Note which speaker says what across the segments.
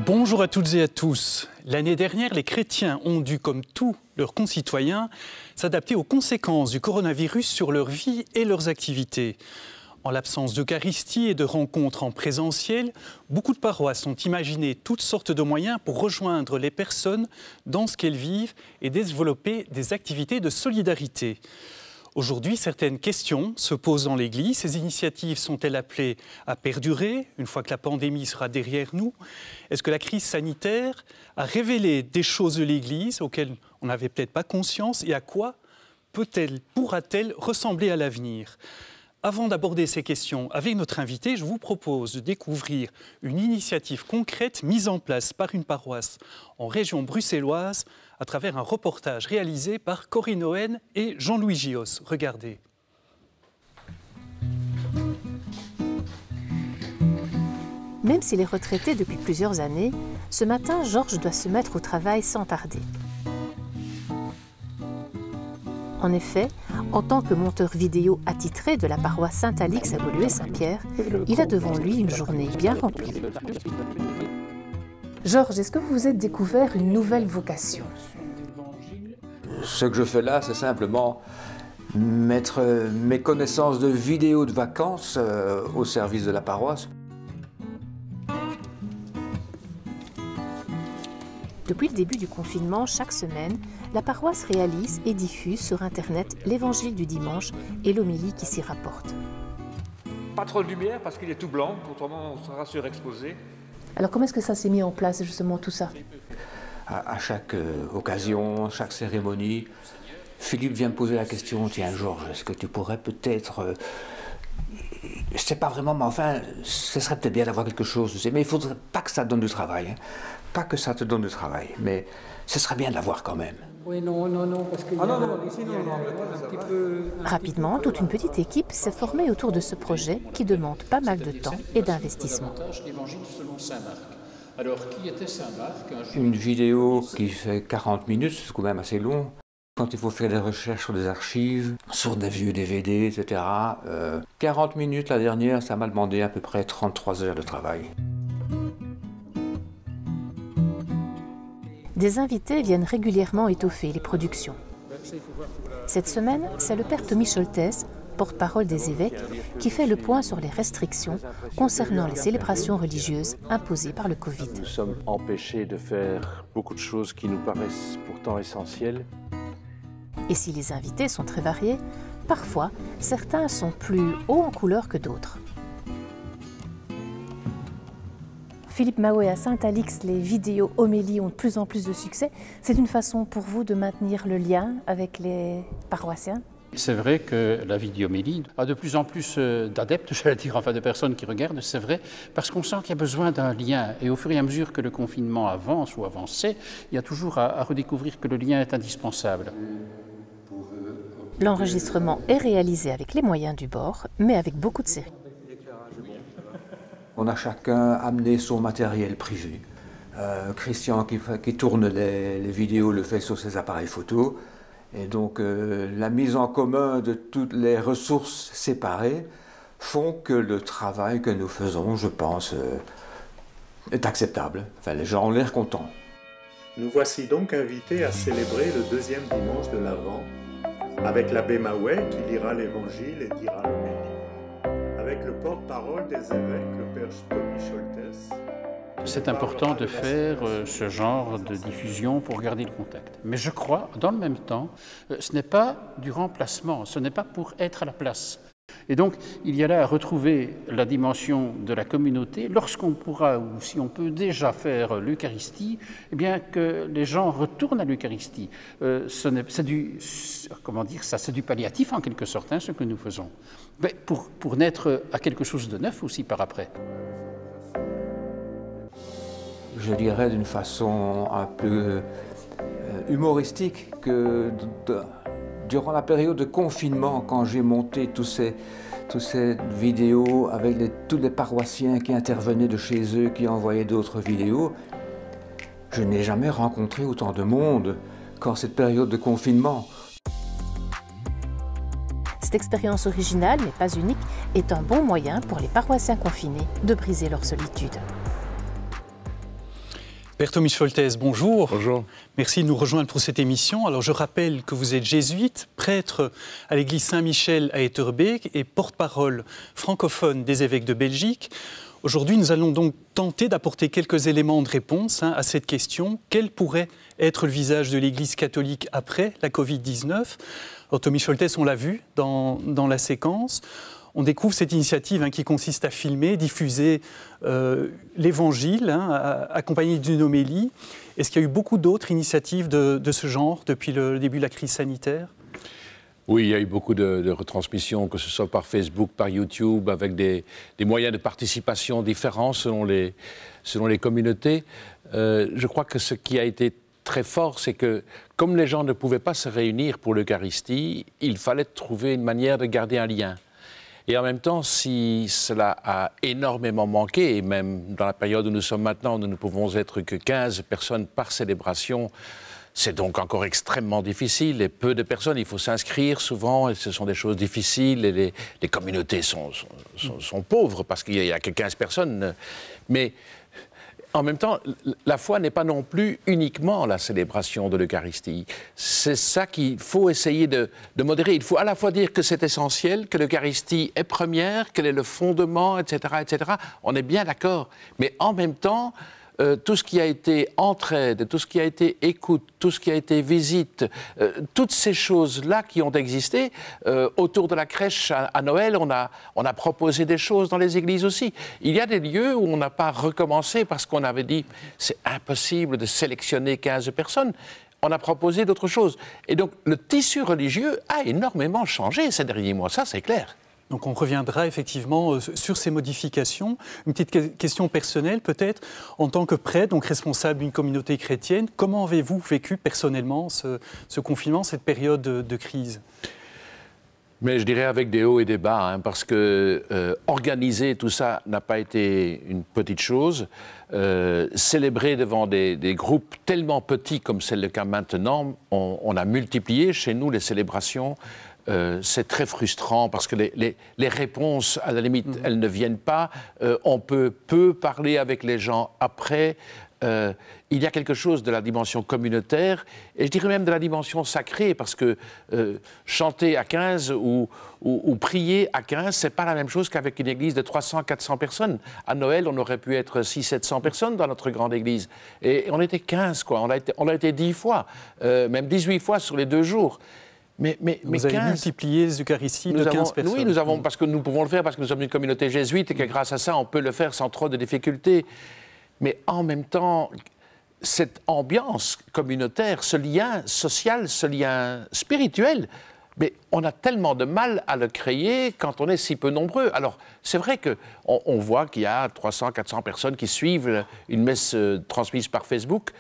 Speaker 1: Bonjour à toutes et à tous. L'année dernière, les chrétiens ont dû, comme tous leurs concitoyens, s'adapter aux conséquences du coronavirus sur leur vie et leurs activités. En l'absence d'Eucharistie et de rencontres en présentiel, beaucoup de paroisses ont imaginé toutes sortes de moyens pour rejoindre les personnes dans ce qu'elles vivent et développer des activités de solidarité. Aujourd'hui, certaines questions se posent dans l'Église. Ces initiatives sont-elles appelées à perdurer une fois que la pandémie sera derrière nous? Est-ce que la crise sanitaire a révélé des choses de l'Église auxquelles on n'avait peut-être pas conscience? Et à quoi pourra-t-elle ressembler à l'avenir? Avant d'aborder ces questions avec notre invité, je vous propose de découvrir une initiative concrète mise en place par une paroisse en région bruxelloise à travers un reportage réalisé par Corinne Owen et Jean-Louis Gios. Regardez.
Speaker 2: Même s'il est retraité depuis plusieurs années, ce matin, Georges doit se mettre au travail sans tarder. En effet, en tant que monteur vidéo attitré de la paroisse Saint-Alix à Woluwe-Saint-Pierre, il a devant lui une journée bien remplie. Georges, est-ce que vous vous êtes découvert une nouvelle vocation?
Speaker 3: Ce que je fais là, c'est simplement mettre mes connaissances de vidéos de vacances au service de la paroisse.
Speaker 2: Depuis le début du confinement, chaque semaine, la paroisse réalise et diffuse sur Internet l'évangile du dimanche et l'homélie qui s'y rapporte.
Speaker 3: Pas trop de lumière parce qu'il est tout blanc, autrement on sera surexposé.
Speaker 2: Alors comment est-ce que ça s'est mis en place justement tout ça?
Speaker 3: À chaque occasion, chaque cérémonie, Philippe vient me poser la question, tiens Georges, est-ce que tu pourrais peut-être... je ne sais pas vraiment, mais enfin, ce serait peut-être bien d'avoir quelque chose, mais il ne faudrait pas que ça te donne du travail. Hein. Pas que ça te donne du travail, mais ce serait bien de l'avoir quand même.
Speaker 4: Oui, non, parce que...
Speaker 2: Rapidement, toute une petite équipe s'est formée autour de ce projet qui demande pas mal de temps et d'investissement.
Speaker 4: Alors, qui était Saint-Marc?
Speaker 3: Une vidéo qui fait 40 minutes, c'est quand même assez long. Quand il faut faire des recherches sur des archives, sur des vieux DVD, etc. 40 minutes, la dernière, ça m'a demandé à peu près 33 heures de travail.
Speaker 2: Des invités viennent régulièrement étoffer les productions. Cette semaine, c'est le père Tommy Scholtes, porte-parole des évêques, qui fait le point sur les restrictions concernant les célébrations religieuses imposées par le Covid.
Speaker 5: Nous sommes empêchés de faire beaucoup de choses qui nous paraissent pourtant essentielles.
Speaker 2: Et si les invités sont très variés, parfois, certains sont plus hauts en couleur que d'autres. Philippe Mahouet, à Saint-Alix, les vidéos homélies ont de plus en plus de succès. C'est une façon pour vous de maintenir le lien avec les paroissiens?
Speaker 6: C'est vrai que la vidéomélie a de plus en plus d'adeptes, j'allais dire, enfin de personnes qui regardent, c'est vrai, parce qu'on sent qu'il y a besoin d'un lien. Et au fur et à mesure que le confinement avance ou avançait, il y a toujours à redécouvrir que le lien est indispensable.
Speaker 2: L'enregistrement est réalisé avec les moyens du bord, mais avec beaucoup de sérieux.
Speaker 3: On a chacun amené son matériel privé. Christian qui tourne les vidéos le fait sur ses appareils photo. Et donc la mise en commun de toutes les ressources séparées font que le travail que nous faisons, je pense, est acceptable. Enfin, les gens ont l'air contents.
Speaker 7: Nous voici donc invités à célébrer le deuxième dimanche de l'Avent avec l'abbé Mahouet qui lira l'évangile et dira l'homélie. Avec le porte-parole des évêques, le père Tommy Scholtes.
Speaker 6: C'est important de faire ce genre de diffusion pour garder le contact. Mais je crois, dans le même temps, ce n'est pas du remplacement, ce n'est pas pour être à la place. Et donc, il y a là à retrouver la dimension de la communauté lorsqu'on pourra, ou si on peut déjà faire l'Eucharistie, eh bien que les gens retournent à l'Eucharistie. C'est du palliatif en quelque sorte, hein, ce que nous faisons. Mais pour naître à quelque chose de neuf aussi par après.
Speaker 3: Je dirais d'une façon un peu humoristique que durant la période de confinement, quand j'ai monté toutes ces vidéos avec tous les paroissiens qui intervenaient de chez eux, qui envoyaient d'autres vidéos, je n'ai jamais rencontré autant de monde qu'en cette période de confinement.
Speaker 2: Cette expérience originale, mais pas unique, est un bon moyen pour les paroissiens confinés de briser leur solitude.
Speaker 1: Père Tommy Scholtes, bonjour.
Speaker 5: Bonjour.
Speaker 1: Merci de nous rejoindre pour cette émission. Alors je rappelle que vous êtes jésuite, prêtre à l'église Saint-Michel à Etterbeek et porte-parole francophone des évêques de Belgique. Aujourd'hui, nous allons donc tenter d'apporter quelques éléments de réponse à cette question. Quel pourrait être le visage de l'Église catholique après la Covid-19 ? Alors, Tommy Scholtes, on l'a vu dans la séquence. On découvre cette initiative qui consiste à filmer, diffuser l'Évangile, accompagné d'une homélie. Est-ce qu'il y a eu beaucoup d'autres initiatives de ce genre depuis le début de la crise sanitaire ?
Speaker 5: Oui, il y a eu beaucoup de retransmissions, que ce soit par Facebook, par YouTube, avec des moyens de participation différents selon les communautés. Je crois que ce qui a été très fort, c'est que comme les gens ne pouvaient pas se réunir pour l'Eucharistie, il fallait trouver une manière de garder un lien. Et en même temps, si cela a énormément manqué, et même dans la période où nous sommes maintenant, nous ne pouvons être que 15 personnes par célébration, c'est donc encore extrêmement difficile, et peu de personnes, il faut s'inscrire souvent, et ce sont des choses difficiles, et les communautés sont pauvres, parce qu'il n'y a que 15 personnes. Mais en même temps, la foi n'est pas non plus uniquement la célébration de l'Eucharistie. C'est ça qu'il faut essayer de modérer. Il faut à la fois dire que c'est essentiel, que l'Eucharistie est première, qu'elle est le fondement, etc., etc. On est bien d'accord. Mais en même temps, tout ce qui a été entraide, tout ce qui a été écoute, tout ce qui a été visite, toutes ces choses-là qui ont existé, autour de la crèche à Noël, on a proposé des choses dans les églises aussi. Il y a des lieux où on n'a pas recommencé parce qu'on avait dit c'est impossible de sélectionner 15 personnes. On a proposé d'autres choses. Et donc le tissu religieux a énormément changé ces derniers mois, ça c'est clair.
Speaker 1: Donc on reviendra effectivement sur ces modifications. Une petite question personnelle peut-être. En tant que prêtre, donc responsable d'une communauté chrétienne, comment avez-vous vécu personnellement ce confinement, cette période de crise ?
Speaker 5: Mais je dirais avec des hauts et des bas, parce que organiser tout ça n'a pas été une petite chose. Célébrer devant des groupes tellement petits comme c'est le cas maintenant, on a multiplié chez nous les célébrations. C'est très frustrant parce que les réponses, à la limite, elles ne viennent pas. On peut peu parler avec les gens après. Il y a quelque chose de la dimension communautaire et je dirais même de la dimension sacrée parce que chanter à 15 ou prier à 15, c'est pas la même chose qu'avec une église de 300-400 personnes. À Noël, on aurait pu être 600-700 personnes dans notre grande église. Et on était 15, quoi. On a été 10 fois, même 18 fois sur les 2 jours. Mais
Speaker 1: vous avez multiplié les Eucharisties de 15 personnes.
Speaker 5: Oui, parce que nous pouvons le faire, parce que nous sommes une communauté jésuite et que grâce à ça, on peut le faire sans trop de difficultés. Mais en même temps, cette ambiance communautaire, ce lien social, ce lien spirituel, mais on a tellement de mal à le créer quand on est si peu nombreux. Alors, c'est vrai qu'on voit qu'il y a 300-400 personnes qui suivent une messe transmise par Facebook.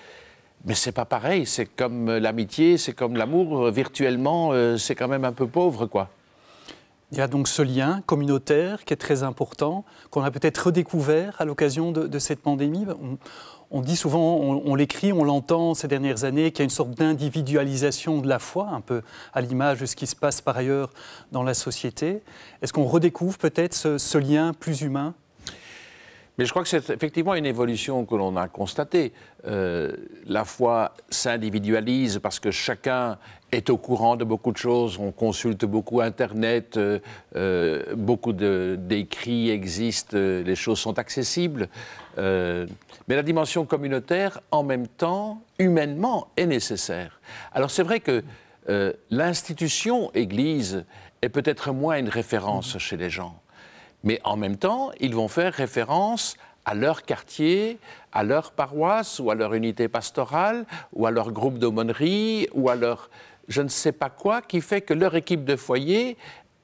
Speaker 5: Mais c'est pas pareil, c'est comme l'amitié, c'est comme l'amour, virtuellement, c'est quand même un peu pauvre, quoi.
Speaker 1: Il y a donc ce lien communautaire qui est très important, qu'on a peut-être redécouvert à l'occasion de cette pandémie. On dit souvent, on l'écrit, on l'entend ces dernières années, qu'il y a une sorte d'individualisation de la foi, un peu à l'image de ce qui se passe par ailleurs dans la société. Est-ce qu'on redécouvre peut-être ce lien plus humain ?
Speaker 5: Mais je crois que c'est effectivement une évolution que l'on a constatée. La foi s'individualise parce que chacun est au courant de beaucoup de choses. On consulte beaucoup Internet, beaucoup d'écrits existent, les choses sont accessibles. Mais la dimension communautaire, en même temps, humainement, est nécessaire. Alors c'est vrai que l'institution Église est peut-être moins une référence chez les gens. Mais en même temps, ils vont faire référence à leur quartier, à leur paroisse, ou à leur unité pastorale, ou à leur groupe d'aumônerie, ou à leur je ne sais pas quoi, qui fait que leur équipe de foyer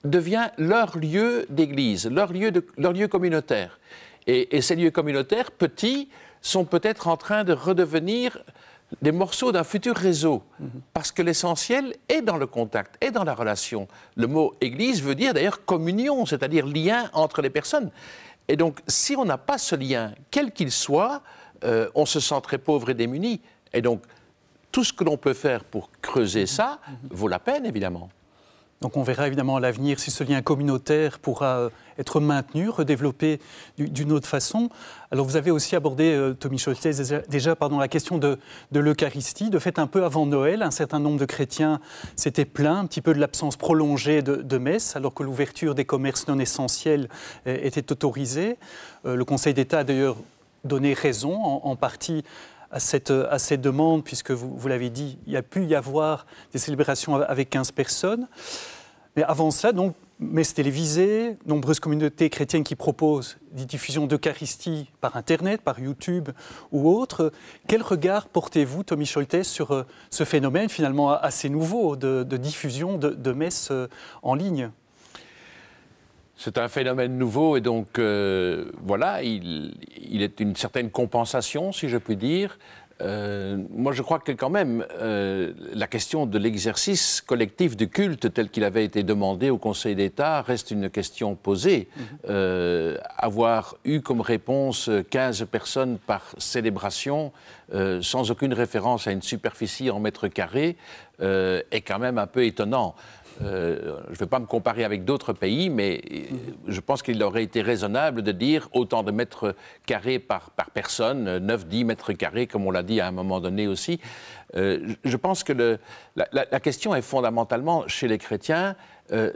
Speaker 5: devient leur lieu d'église, leur lieu communautaire. Et ces lieux communautaires, petits, sont peut-être en train de redevenir des morceaux d'un futur réseau, parce que l'essentiel est dans le contact, est dans la relation. Le mot « église » veut dire d'ailleurs communion, c'est-à-dire lien entre les personnes. Et donc, si on n'a pas ce lien, quel qu'il soit, on se sent très pauvre et démuni. Et donc, tout ce que l'on peut faire pour creuser ça vaut la peine, évidemment.
Speaker 1: Donc on verra évidemment à l'avenir si ce lien communautaire pourra être maintenu, redéveloppé d'une autre façon. Alors vous avez aussi abordé, Tommy Scholtes, déjà la question de l'Eucharistie. De fait, un peu avant Noël, un certain nombre de chrétiens s'étaient plaints un petit peu de l'absence prolongée de messe, alors que l'ouverture des commerces non essentiels était autorisée. Le Conseil d'État a d'ailleurs donné raison en partie à cette demande, puisque vous l'avez dit, il y a pu y avoir des célébrations avec 15 personnes. Mais avant cela, donc, messe télévisée, nombreuses communautés chrétiennes qui proposent des diffusions d'Eucharistie par Internet, par YouTube ou autre. Quel regard portez-vous, Tommy Scholtes, sur ce phénomène finalement assez nouveau de diffusion de messes en ligne ?
Speaker 5: C'est un phénomène nouveau et donc voilà, il est une certaine compensation, si je puis dire. Moi, je crois que quand même, la question de l'exercice collectif du culte tel qu'il avait été demandé au Conseil d'État reste une question posée. Avoir eu comme réponse 15 personnes par célébration, sans aucune référence à une superficie en mètres carrés, est quand même un peu étonnant. Je ne vais pas me comparer avec d'autres pays, mais je pense qu'il aurait été raisonnable de dire autant de mètres carrés par personne, 9-10 mètres carrés, comme on l'a dit à un moment donné aussi. Je pense que la question est fondamentalement, chez les chrétiens,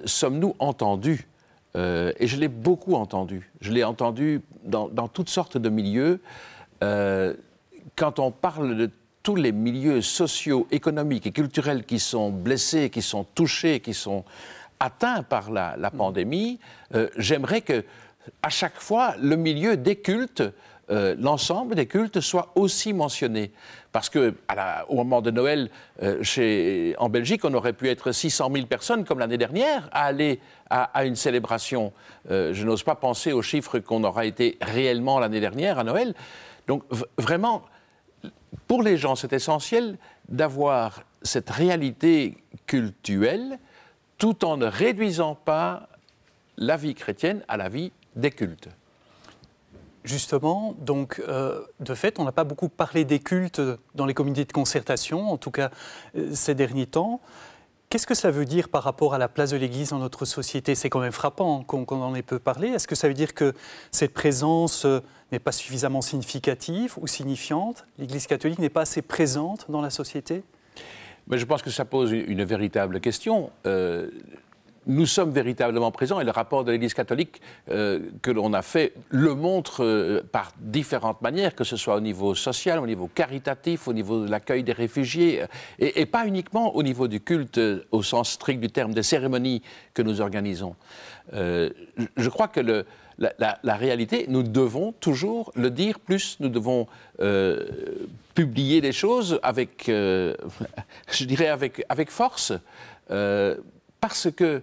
Speaker 5: sommes-nous entendus ? Et je l'ai beaucoup entendu. Je l'ai entendu dans toutes sortes de milieux. Quand on parle de tous les milieux sociaux, économiques et culturels qui sont blessés, qui sont touchés, qui sont atteints par la pandémie, j'aimerais que, à chaque fois, le milieu des cultes, l'ensemble des cultes soit aussi mentionné. Parce qu'au moment de Noël, en Belgique, on aurait pu être 600 000 personnes, comme l'année dernière, à aller à une célébration. Je n'ose pas penser aux chiffres qu'on aura été réellement l'année dernière à Noël. Donc, vraiment, pour les gens, c'est essentiel d'avoir cette réalité cultuelle tout en ne réduisant pas la vie chrétienne à la vie des cultes.
Speaker 1: Justement, donc, de fait, on n'a pas beaucoup parlé des cultes dans les comités de concertation, en tout cas ces derniers temps. Qu'est-ce que ça veut dire par rapport à la place de l'Église dans notre société ? C'est quand même frappant qu'on en ait peu parlé. Est-ce que ça veut dire que cette présence n'est pas suffisamment significative ou signifiante ? L'Église catholique n'est pas assez présente dans la société ?
Speaker 5: Mais je pense que ça pose une véritable question. Nous sommes véritablement présents et le rapport de l'Église catholique que l'on a fait le montre par différentes manières, que ce soit au niveau social, au niveau caritatif, au niveau de l'accueil des réfugiés et pas uniquement au niveau du culte au sens strict du terme, des cérémonies que nous organisons. Je crois que la réalité, nous devons toujours le dire plus, nous devons publier les choses avec, je dirais avec force, parce que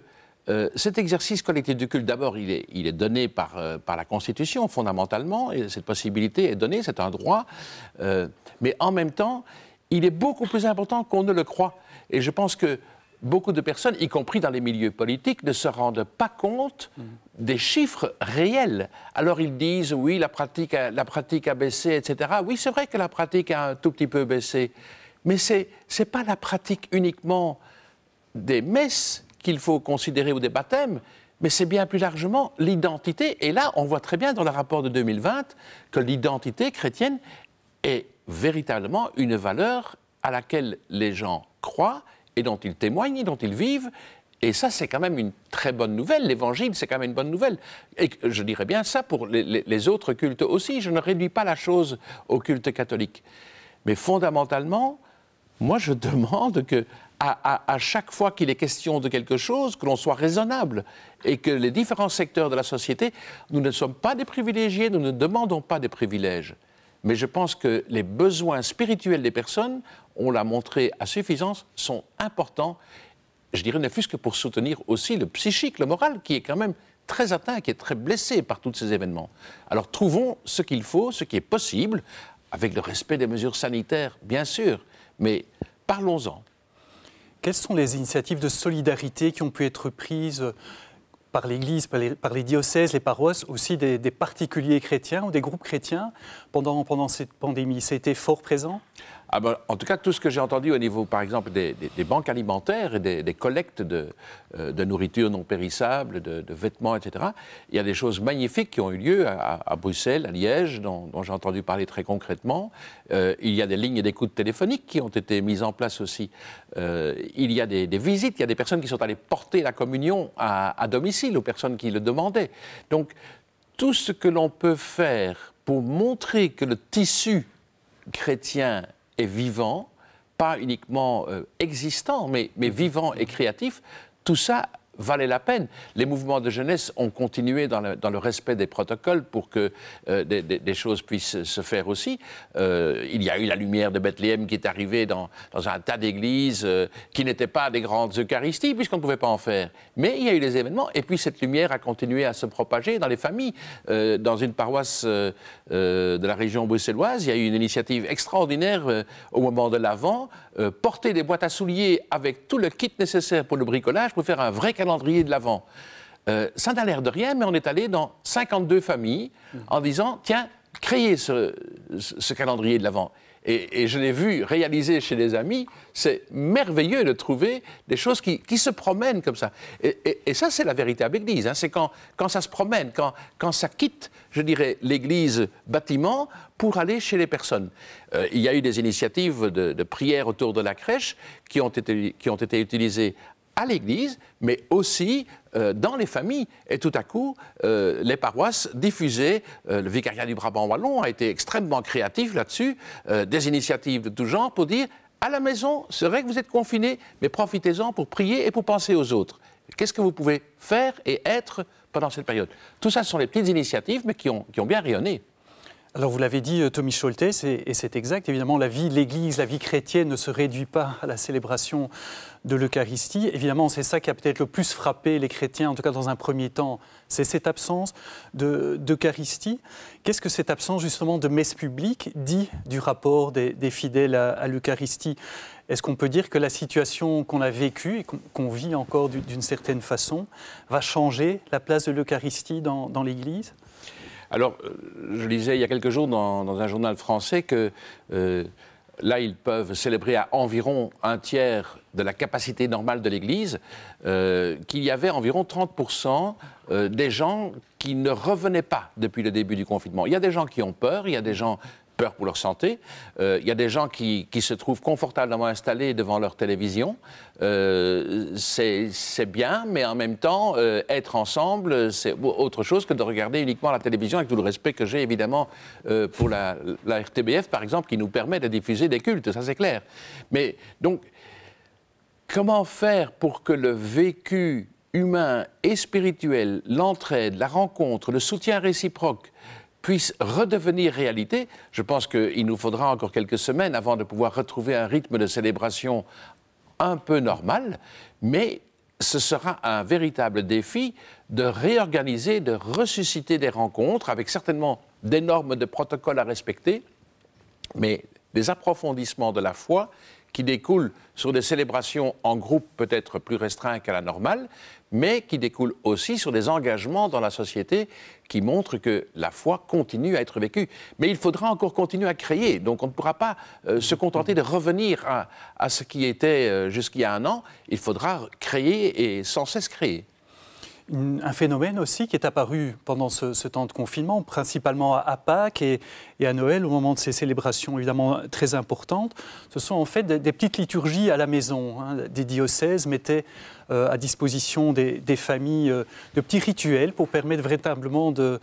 Speaker 5: cet exercice collectif du culte, d'abord, il est donné par la Constitution, fondamentalement, et cette possibilité est donnée, c'est un droit, mais en même temps, il est beaucoup plus important qu'on ne le croit. Et je pense que beaucoup de personnes, y compris dans les milieux politiques, ne se rendent pas compte des chiffres réels. Alors ils disent, oui, la pratique a baissé, etc. Oui, c'est vrai que la pratique a un tout petit peu baissé, mais c'est pas la pratique uniquement des messes qu'il faut considérer ou des baptêmes, mais c'est bien plus largement l'identité. Et là, on voit très bien dans le rapport de 2020 que l'identité chrétienne est véritablement une valeur à laquelle les gens croient et dont ils témoignent et dont ils vivent. Et ça, c'est quand même une très bonne nouvelle. L'Évangile, c'est quand même une bonne nouvelle. Et je dirais bien ça pour les autres cultes aussi. Je ne réduis pas la chose au culte catholique. Mais fondamentalement, moi, je demande que à chaque fois qu'il est question de quelque chose, que l'on soit raisonnable et que les différents secteurs de la société, nous ne sommes pas des privilégiés, nous ne demandons pas des privilèges. Mais je pense que les besoins spirituels des personnes, on l'a montré à suffisance, sont importants, je dirais ne fût-ce que pour soutenir aussi le psychique, le moral, qui est quand même très atteint, qui est très blessé par tous ces événements. Alors trouvons ce qu'il faut, ce qui est possible, avec le respect des mesures sanitaires, bien sûr, mais parlons-en.
Speaker 1: Quelles sont les initiatives de solidarité qui ont pu être prises par l'Église, par les diocèses, les paroisses, aussi des particuliers chrétiens ou des groupes chrétiens pendant cette pandémie? Ça a été fort présent?
Speaker 5: Ah ben, en tout cas, tout ce que j'ai entendu au niveau, par exemple, des banques alimentaires et des collectes de nourriture non périssable, de vêtements, etc., il y a des choses magnifiques qui ont eu lieu à Bruxelles, à Liège, dont j'ai entendu parler très concrètement. Il y a des lignes d'écoute téléphoniques qui ont été mises en place aussi. Il y a des visites, il y a des personnes qui sont allées porter la communion à domicile aux personnes qui le demandaient. Donc, tout ce que l'on peut faire pour montrer que le tissu chrétien est vivant, pas uniquement existant, mais vivant et créatif, tout ça valait la peine. Les mouvements de jeunesse ont continué dans le respect des protocoles pour que des choses puissent se faire aussi. Il y a eu la lumière de Bethléem qui est arrivée dans un tas d'églises qui n'étaient pas des grandes Eucharisties, puisqu'on ne pouvait pas en faire. Mais il y a eu des événements, et puis cette lumière a continué à se propager dans les familles. Dans une paroisse de la région bruxelloise, il y a eu une initiative extraordinaire au moment de l'Avent, porter des boîtes à souliers avec tout le kit nécessaire pour le bricolage pour faire un vrai calendrier de l'Avent. Ça n'a l'air de rien, mais on est allé dans 52 familles en disant, tiens, créez ce calendrier de l'Avent. Et je l'ai vu réaliser chez des amis, c'est merveilleux de trouver des choses qui se promènent comme ça. Et ça, c'est la véritable Église. Hein. C'est quand ça se promène, quand ça quitte, je dirais, l'Église bâtiment pour aller chez les personnes. Il y a eu des initiatives de prière autour de la crèche qui ont été utilisées à l'Église, mais aussi dans les familles. Et tout à coup, les paroisses diffusaient, le vicariat du Brabant wallon a été extrêmement créatif là-dessus, des initiatives de tout genre pour dire, à la maison, c'est vrai que vous êtes confinés, mais profitez-en pour prier et pour penser aux autres. Qu'est-ce que vous pouvez faire et être pendant cette période? Tout ça, ce sont les petites initiatives, mais qui ont bien rayonné.
Speaker 1: Alors vous l'avez dit, Tommy Scholtes, et c'est exact, évidemment, la vie de l'Église, la vie chrétienne ne se réduit pas à la célébration de l'Eucharistie. Évidemment, c'est ça qui a peut-être le plus frappé les chrétiens, en tout cas dans un premier temps, c'est cette absence d'Eucharistie. Qu'est-ce que cette absence justement de messe publique dit du rapport des fidèles à l'Eucharistie? Est-ce qu'on peut dire que la situation qu'on a vécue et qu'on vit encore d'une certaine façon va changer la place de l'Eucharistie dans l'Église?
Speaker 5: Alors, je lisais il y a quelques jours dans un journal français que là, ils peuvent célébrer à environ un tiers de la capacité normale de l'Église, qu'il y avait environ 30% des gens qui ne revenaient pas depuis le début du confinement. Il y a des gens qui ont peur, il y a des gens peur pour leur santé. Il y a des gens qui se trouvent confortablement installés devant leur télévision. C'est bien, mais en même temps, être ensemble, c'est autre chose que de regarder uniquement la télévision, avec tout le respect que j'ai évidemment pour la RTBF, par exemple, qui nous permet de diffuser des cultes, ça c'est clair. Mais donc, comment faire pour que le vécu humain et spirituel, l'entraide, la rencontre, le soutien réciproque, puisse redevenir réalité? Je pense qu'il nous faudra encore quelques semaines avant de pouvoir retrouver un rythme de célébration un peu normal, mais ce sera un véritable défi de réorganiser, de ressusciter des rencontres avec certainement des normes de protocole à respecter, mais des approfondissements de la foi qui découlent sur des célébrations en groupe peut-être plus restreints qu'à la normale, mais qui découlent aussi sur des engagements dans la société qui montrent que la foi continue à être vécue. Mais il faudra encore continuer à créer, donc on ne pourra pas se contenter de revenir à ce qui était jusqu'il y a un an, il faudra créer et sans cesse créer.
Speaker 1: Un phénomène aussi qui est apparu pendant ce temps de confinement, principalement à Pâques et à Noël, au moment de ces célébrations évidemment très importantes, ce sont en fait des petites liturgies à la maison. Hein. Des diocèses mettaient à disposition des familles de petits rituels pour permettre véritablement de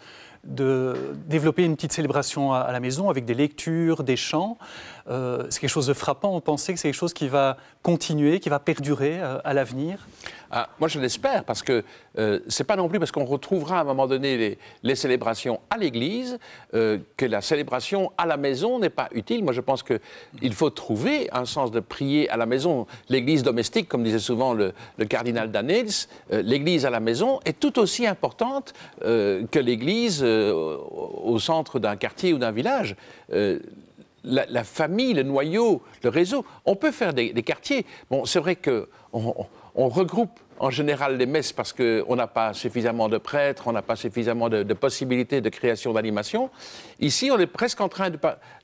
Speaker 1: développer une petite célébration à la maison avec des lectures, des chants. C'est quelque chose de frappant. On pensait que c'est quelque chose qui va continuer, qui va perdurer à l'avenir.
Speaker 5: Moi, je l'espère, parce que c'est pas non plus parce qu'on retrouvera à un moment donné les célébrations à l'église que la célébration à la maison n'est pas utile. Moi, je pense qu'il faut trouver un sens de prier à la maison. L'église domestique, comme disait souvent le cardinal Danels, l'église à la maison est tout aussi importante que l'église au centre d'un quartier ou d'un village. La famille, le noyau, le réseau, on peut faire des quartiers. Bon, c'est vrai qu'on regroupe en général les messes parce qu'on n'a pas suffisamment de prêtres, on n'a pas suffisamment de possibilités de création d'animation. Ici, on est presque en train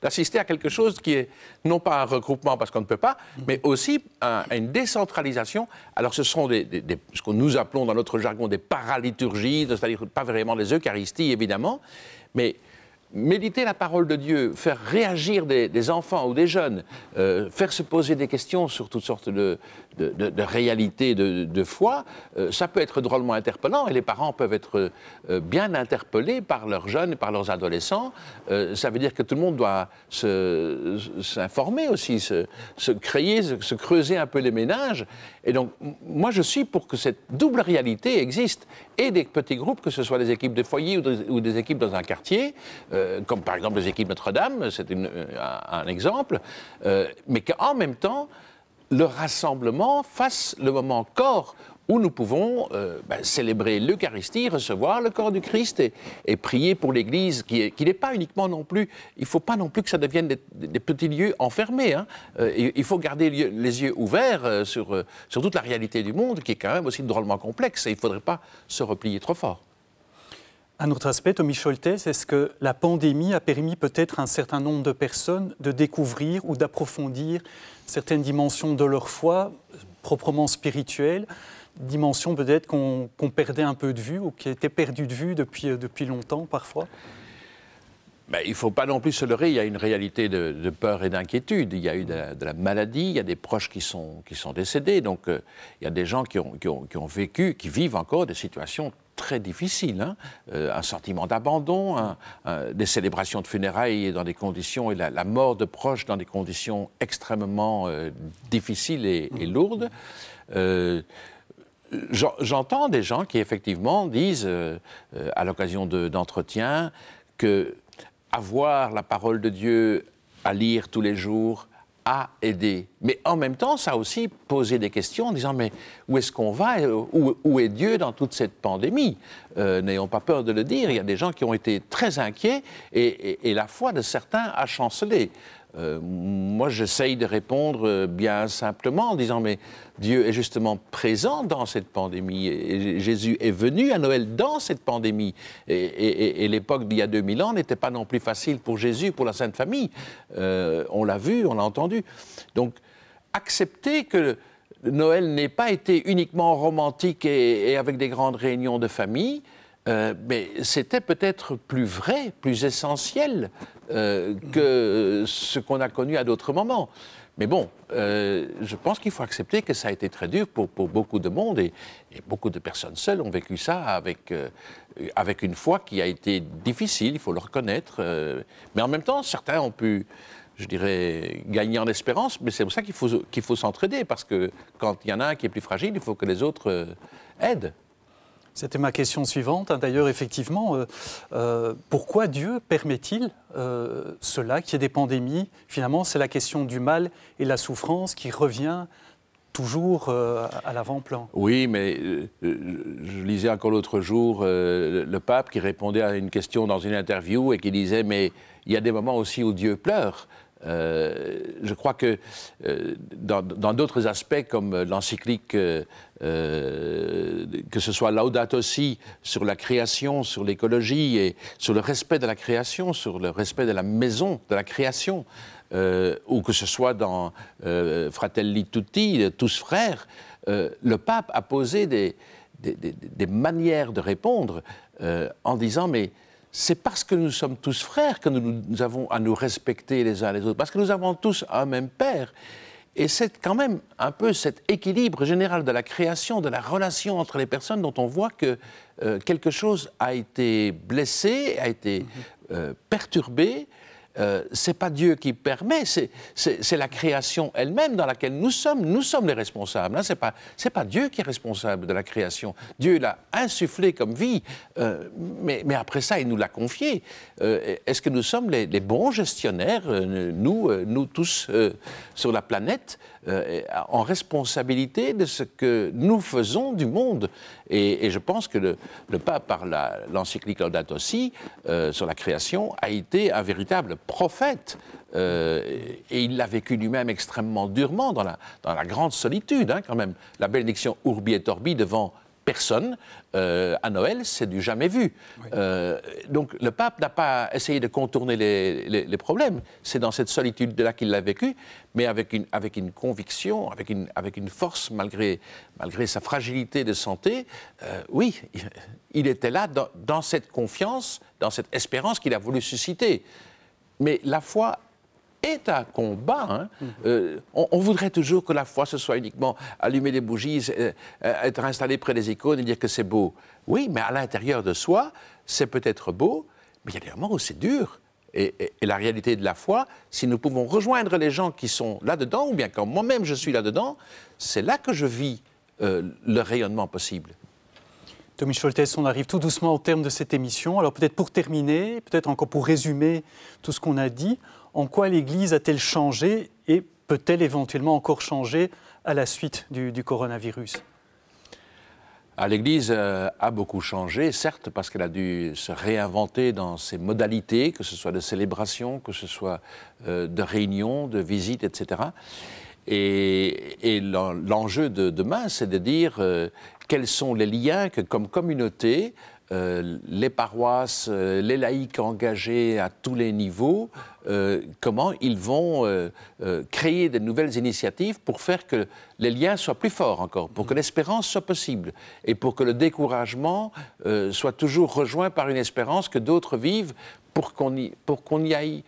Speaker 5: d'assister à quelque chose qui est non pas un regroupement parce qu'on ne peut pas, mais aussi à une décentralisation. Alors ce sont ce que nous appelons dans notre jargon des paraliturgies, c'est-à-dire pas vraiment des eucharisties évidemment, mais méditer la parole de Dieu, faire réagir des enfants ou des jeunes, faire se poser des questions sur toutes sortes de réalités de foi, ça peut être drôlement interpellant et les parents peuvent être bien interpellés par leurs jeunes et par leurs adolescents. Ça veut dire que tout le monde doit s'informer aussi, se creuser un peu les ménages. Et donc, moi, je suis pour que cette double réalité existe et des petits groupes, que ce soit des équipes de foyer ou des équipes dans un quartier, comme par exemple les équipes Notre-Dame, c'est un exemple, mais qu'en même temps, le rassemblement fasse le moment corps où nous pouvons célébrer l'Eucharistie, recevoir le corps du Christ et prier pour l'Église, qui n'est pas uniquement non plus, il ne faut pas non plus que ça devienne des petits lieux enfermés. Hein. Il faut garder les yeux ouverts sur toute la réalité du monde, qui est quand même aussi drôlement complexe, et il ne faudrait pas se replier trop fort.
Speaker 1: Un autre aspect, Tommy Scholtes, est-ce que la pandémie a permis peut-être à un certain nombre de personnes de découvrir ou d'approfondir certaines dimensions de leur foi, proprement spirituelles, dimensions peut-être qu'on perdait un peu de vue ou qui étaient perdues de vue depuis longtemps parfois?
Speaker 5: Il ne faut pas non plus se leurrer, il y a une réalité de peur et d'inquiétude. Il y a eu de la maladie, il y a des proches qui sont décédés, donc il y a des gens qui ont vécu, qui vivent encore des situations très difficiles, hein. Un sentiment d'abandon, des célébrations de funérailles dans des conditions, et la mort de proches dans des conditions extrêmement difficiles et lourdes. J'entends des gens qui effectivement disent, à l'occasion d'entretiens, que avoir la parole de Dieu à lire tous les jours a aidé. Mais en même temps, ça a aussi posé des questions en disant, mais où est-ce qu'on va? Où est Dieu dans toute cette pandémie? N'ayons pas peur de le dire, il y a des gens qui ont été très inquiets et la foi de certains a chancelé. Moi, j'essaye de répondre bien simplement en disant, mais Dieu est justement présent dans cette pandémie. Et Jésus est venu à Noël dans cette pandémie. Et l'époque d'il y a 2000 ans n'était pas non plus facile pour Jésus, pour la Sainte Famille. On l'a vu, on l'a entendu. Donc, accepter que Noël n'ait pas été uniquement romantique et avec des grandes réunions de famille, mais c'était peut-être plus vrai, plus essentiel que ce qu'on a connu à d'autres moments. Mais bon, je pense qu'il faut accepter que ça a été très dur pour beaucoup de monde et beaucoup de personnes seules ont vécu ça avec une foi qui a été difficile, il faut le reconnaître. Mais en même temps, certains ont pu, je dirais, gagner en espérance, mais c'est pour ça qu'il faut s'entraider, parce que quand il y en a un qui est plus fragile, il faut que les autres aident.
Speaker 1: C'était ma question suivante. D'ailleurs, effectivement, pourquoi Dieu permet-il cela, qu'il y ait des pandémies? Finalement, c'est la question du mal et la souffrance qui revient toujours à l'avant-plan.
Speaker 5: Oui, mais je lisais encore l'autre jour le pape qui répondait à une question dans une interview et qui disait « mais il y a des moments aussi où Dieu pleure ». Je crois que dans d'autres aspects comme l'encyclique, que ce soit Laudato Si sur la création, sur l'écologie et sur le respect de la création, sur le respect de la maison, de la création, ou que ce soit dans Fratelli Tutti, tous frères, le pape a posé des manières de répondre en disant mais c'est parce que nous sommes tous frères que nous avons à nous respecter les uns les autres, parce que nous avons tous un même Père. Et c'est quand même un peu cet équilibre général de la création, de la relation entre les personnes dont on voit que quelque chose a été blessé, a été perturbé. C'est pas Dieu qui permet, c'est la création elle-même dans laquelle nous sommes les responsables. Hein. C'est pas Dieu qui est responsable de la création. Dieu l'a insufflé comme vie, mais après ça, il nous l'a confié. Est-ce que nous sommes les bons gestionnaires, nous tous sur la planète, en responsabilité de ce que nous faisons du monde? Et je pense que le pape, par l'encyclique Laudato Si sur la création, a été un véritable prophète. Et il l'a vécu lui-même extrêmement durement dans la grande solitude, hein, quand même. La bénédiction Urbi et Orbi devant personne, à Noël, c'est du jamais vu. Oui. Donc le pape n'a pas essayé de contourner les problèmes. C'est dans cette solitude-là qu'il l'a vécu, mais avec une conviction, avec une force, malgré sa fragilité de santé. Oui, il était là dans cette confiance, dans cette espérance qu'il a voulu susciter. Mais la foi est un combat. Hein. On voudrait toujours que la foi, ce soit uniquement allumer des bougies, être installé près des icônes et dire que c'est beau. Oui, mais à l'intérieur de soi, c'est peut-être beau, mais il y a des moments où c'est dur. Et la réalité de la foi, si nous pouvons rejoindre les gens qui sont là-dedans, ou bien quand moi-même je suis là-dedans, c'est là que je vis le rayonnement possible.
Speaker 1: Tommy Scholtes, on arrive tout doucement au terme de cette émission. Alors peut-être pour terminer, peut-être encore pour résumer tout ce qu'on a dit, en quoi l'Église a-t-elle changé et peut-elle éventuellement encore changer à la suite du coronavirus ?
Speaker 5: L'Église a beaucoup changé, certes, parce qu'elle a dû se réinventer dans ses modalités, que ce soit de célébration, que ce soit de réunions, de visites, etc. Et l'enjeu de demain, c'est de dire quels sont les liens que, comme communauté, les paroisses, les laïcs engagés à tous les niveaux, comment ils vont créer de nouvelles initiatives pour faire que les liens soient plus forts encore, pour que l'espérance soit possible et pour que le découragement soit toujours rejoint par une espérance que d'autres vivent pour qu'on y aille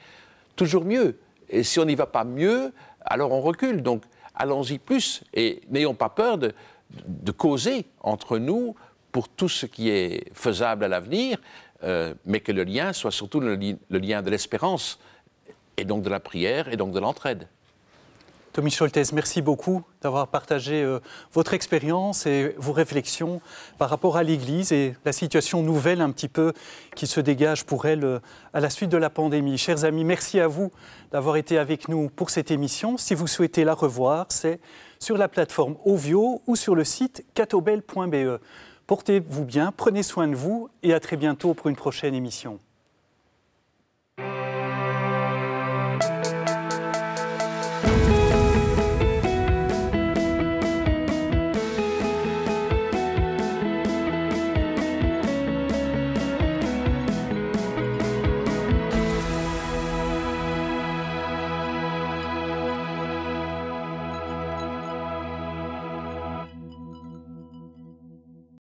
Speaker 5: toujours mieux. Et si on n'y va pas mieux, alors on recule. Donc allons-y plus et n'ayons pas peur de causer entre nous pour tout ce qui est faisable à l'avenir, mais que le lien soit surtout le lien de l'espérance, et donc de la prière, et donc de l'entraide.
Speaker 1: Tommy Scholtes, merci beaucoup d'avoir partagé votre expérience et vos réflexions par rapport à l'Église et la situation nouvelle un petit peu qui se dégage pour elle à la suite de la pandémie. Chers amis, merci à vous d'avoir été avec nous pour cette émission. Si vous souhaitez la revoir, c'est sur la plateforme Ovio ou sur le site catobel.be. Portez-vous bien, prenez soin de vous et à très bientôt pour une prochaine émission.